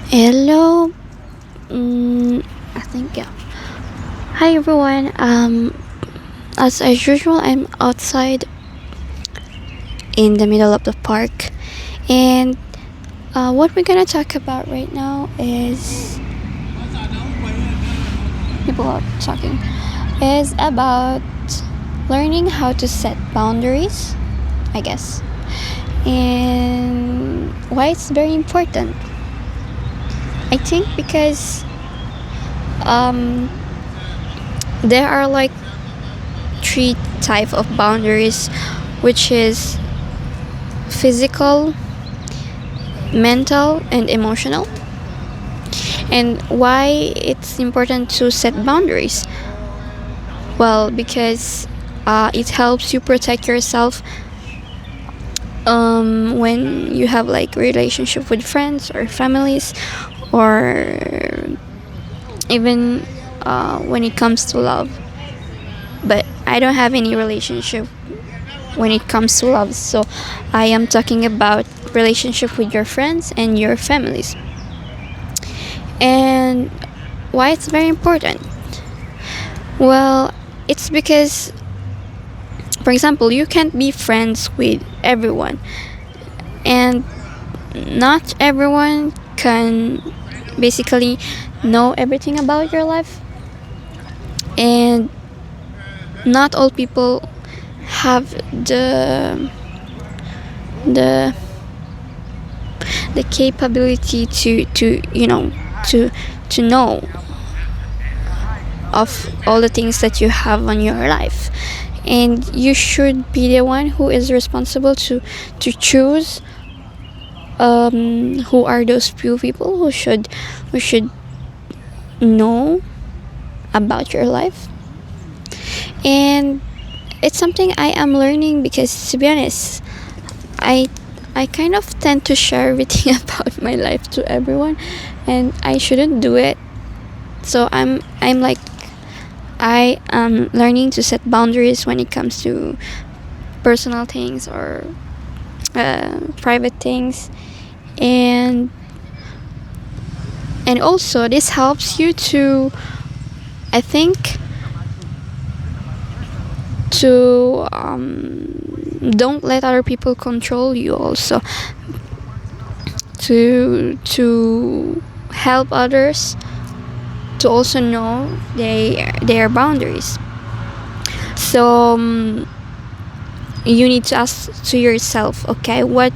Hello. I think yeah. Hi everyone. As usual, I'm outside in the middle of the park, and what we're gonna talk about right now is people are talking is about learning how to set boundaries, I guess, and why it's very important. I think because um, there are like three type of boundaries, which is physical, mental, and emotional. And why it's important to set boundaries? Well, because it helps you protect yourself when you have like relationship with friends or families, or even when it comes to love. But I don't have any relationship when it comes to love, so I am talking about relationship with your friends and your families. And why it's very important? Well, it's because, for example, you can't be friends with everyone, and not everyone can basically know everything about your life, and not all people have the the capability to to know of all the things that you have on your life. And you should be the one who is responsible to choose who are those few people who should know about your life. And it's something I am learning because, to be honest, i I kind of tend to share everything about my life to everyone, and I shouldn't do it. So I'm like, I am learning to set boundaries when it comes to personal things or private things. And and also this helps you to, I think, to don't let other people control you, also to help others to also know their boundaries. So you need to ask to yourself, okay, what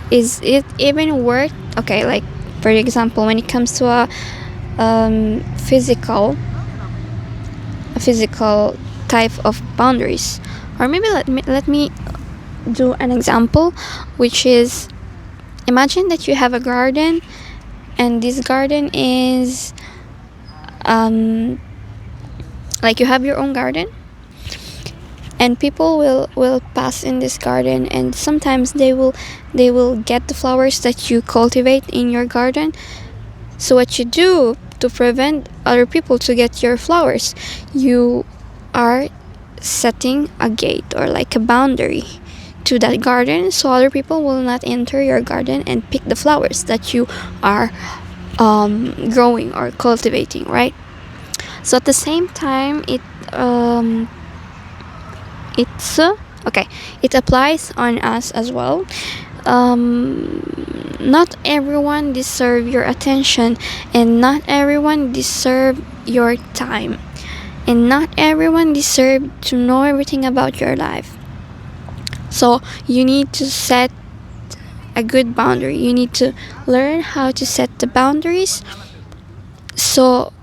is it even worth? Okay, like, for example, when it comes to um, physical a physical type of boundaries, or maybe let me do an example, which is, imagine that you have a garden, and this garden is like, you have your own garden, and people will pass in this garden, and sometimes they will get the flowers that you cultivate in your garden. So what you do to prevent other people to get your flowers, you are setting a gate or like a boundary to that garden, so other people will not enter your garden and pick the flowers that you are growing or cultivating, right? So at the same time, it's okay, it applies on us as well. Not everyone deserve your attention, and not everyone deserve your time, and not everyone deserve to know everything about your life. So you need to set a good boundary. You need to learn how to set the boundaries, so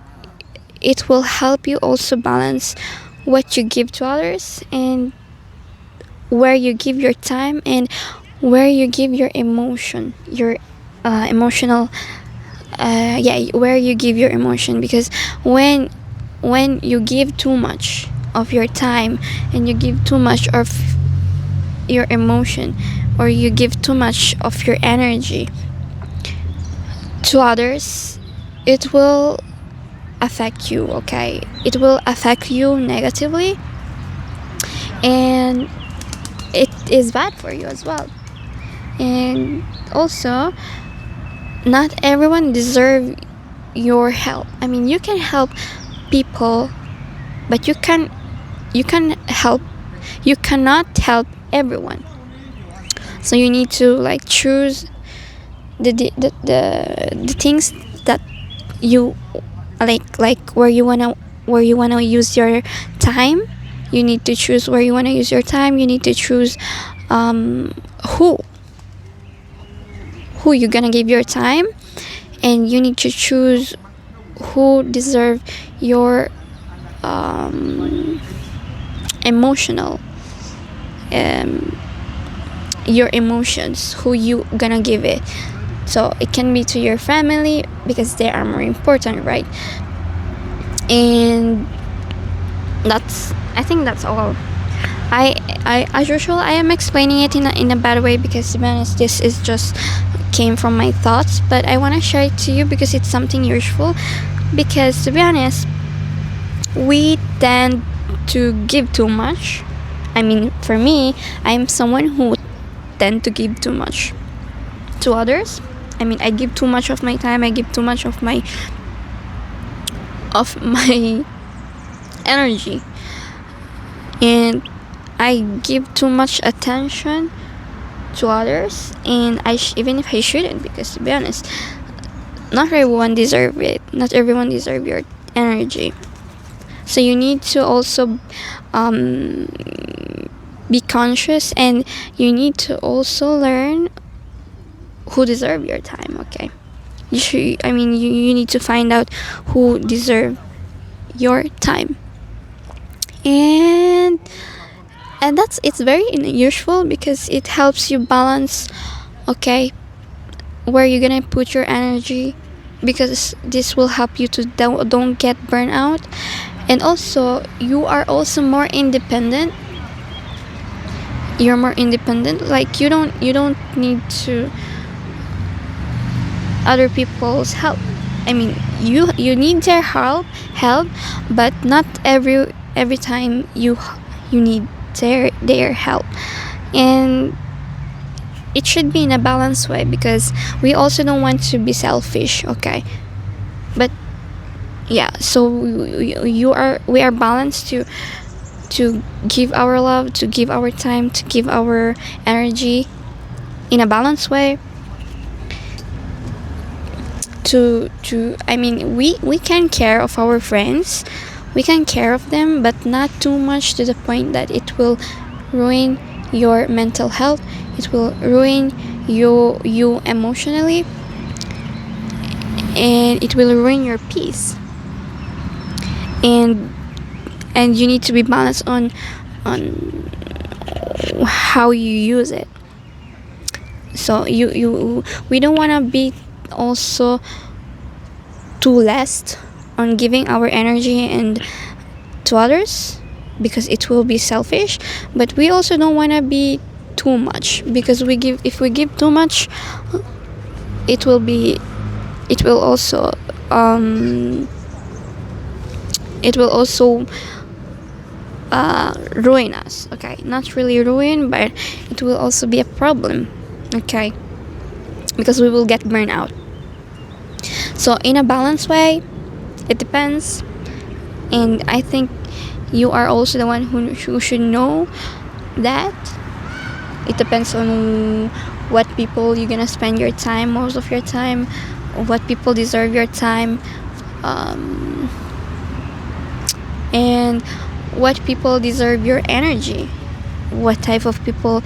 it will help you also balance what you give to others, and where you give your time, and where you give your emotion, your emotional yeah, where you give your emotion. Because when you give too much of your time, and you give too much of your emotion, or you give too much of your energy to others, it will affect you, okay? It will affect you negatively, and it is bad for you as well. And also, not everyone deserve your help. I mean, you can help people, but you cannot help everyone. So you need to like choose the things that you like where you wanna use your time. You need to choose where you wanna use your time. You need to choose who you're gonna give your time, and you need to choose who deserve your emotional your emotions, who you gonna give it. So it can be to your family because they are more important, right? And I think that's all. I as usual, I am explaining it in a bad way because, to be honest, this is just came from my thoughts, but I want to share it to you because it's something useful. Because, to be honest, we tend to give too much. I mean, for me, I'm someone who tend to give too much to others. I mean, I give too much of my time. I give too much of my energy, and I give too much attention to others, and even if I shouldn't, because, to be honest, not everyone deserve it. Not everyone deserve your energy. So you need to also be conscious, and you need to also learn who deserve your time. Okay, you need to find out who deserve your time, and it's very useful because it helps you balance, okay, where you're gonna put your energy, because this will help you to don't get burnt out. And also, you are also more independent. You're more independent. Like, you don't need to other people's help. I mean, you need their help, but not every time you need their help. And it should be in a balanced way, because we also don't want to be selfish, okay? But yeah, so we are balanced to give our love, to give our time, to give our energy in a balanced way. I mean, we can care of our friends, we can care of them, but not too much to the point that it will ruin your mental health. It will ruin you emotionally, and it will ruin your peace. And you need to be balanced on how you use it. So we don't want to be also too less on giving our energy and to others, because it will be selfish. But we also don't want to be too much, because if we give too much, it will also ruin us. Okay, not really ruin, but it will also be a problem. Okay, because we will get burned out. So in a balanced way, it depends. And I think you are also the one who should know that it depends on what people you're gonna spend your time, most of your time, what people deserve your time, and what people deserve your energy, what type of people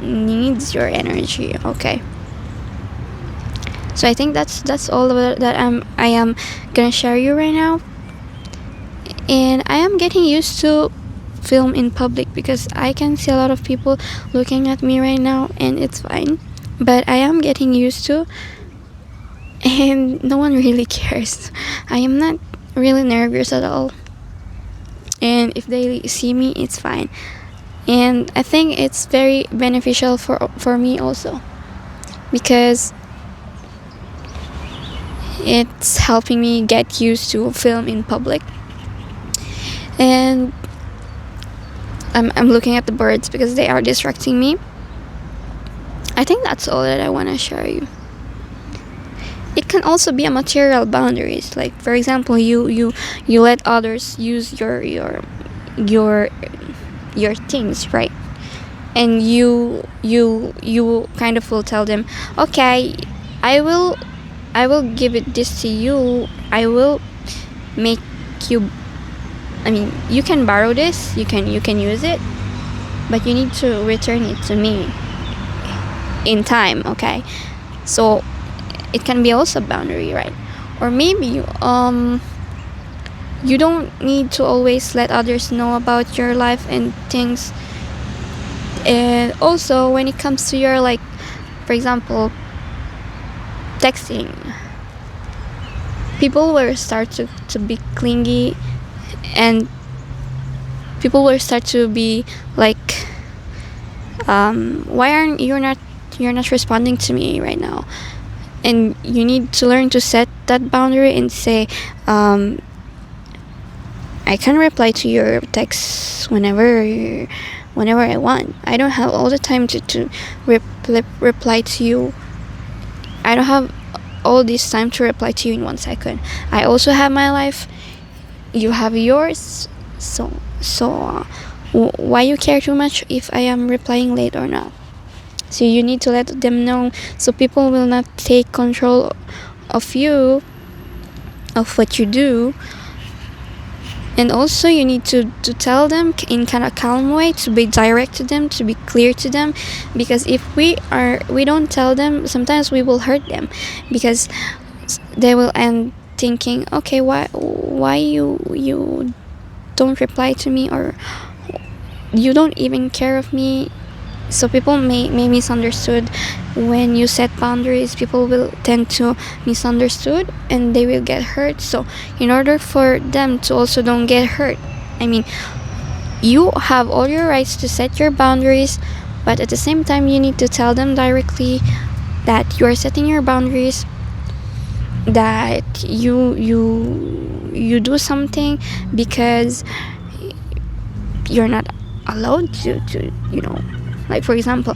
needs your energy. Okay, so I think that's all that I am gonna share you right now. And I am getting used to film in public, because I can see a lot of people looking at me right now, and it's fine, but I am getting used to, and no one really cares. I am not really nervous at all, and if they see me, it's fine. And I think it's very beneficial for me also, because it's helping me get used to film in public. And I'm looking at the birds because they are distracting me. I think that's all that I want to share you. It can also be a material boundaries, like for example, you let others use your things, right? And you kind of will tell them, okay, i will I will give it this to you. I will make you, I mean, you can borrow this, you can use it, but you need to return it to me in time, okay? So it can be also a boundary, right? Or maybe you don't need to always let others know about your life and things. And also when it comes to your, like, for example, texting, people will start to be clingy, and people will start to be like, why aren't you're not responding to me right now? And you need to learn to set that boundary and say, I can reply to your texts whenever I want. I don't have all the time to reply to you. I don't have all this time to reply to you in 1 second. I also have my life, you have yours. So why you care too much if I am replying late or not? So you need to let them know, so people will not take control of you, of what you do. And also you need to tell them in kind of calm way, to be direct to them, to be clear to them, because if we don't tell them, sometimes we will hurt them, because they will end thinking, okay, why you don't reply to me, or you don't even care of me. So people may misunderstood. When you set boundaries, people will tend to misunderstood and they will get hurt. So in order for them to also don't get hurt, I mean, you have all your rights to set your boundaries, but at the same time you need to tell them directly that you are setting your boundaries, that you do something because you're not allowed to like, for example,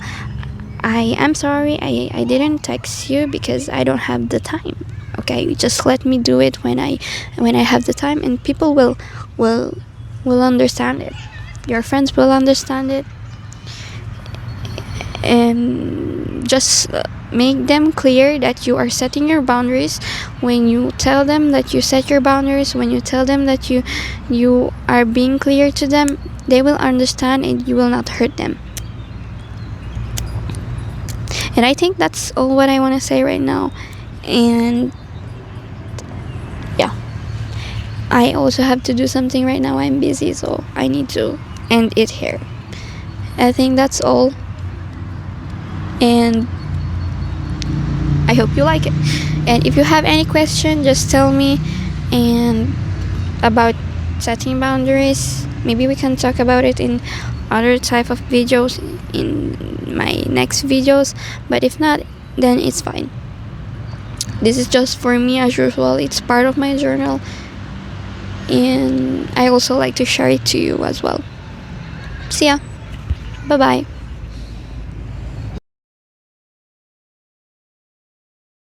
I am sorry, I didn't text you because I don't have the time. Okay, just let me do it when I have the time, and people will understand it. Your friends will understand it, and just make them clear that you are setting your boundaries. When you tell them that you set your boundaries, when you tell them that you are being clear to them, they will understand and you will not hurt them. And I think that's all what I want to say right now. And yeah, I also have to do something right now. I'm busy, so I need to end it here. I think that's all. And I hope you like it. And if you have any question, just tell me. And about setting boundaries, maybe we can talk about it in other type of videos, in my next videos. But if not, then it's fine. This is just for me as usual. It's part of my journal, and I also like to share it to you as well. See ya. Bye bye.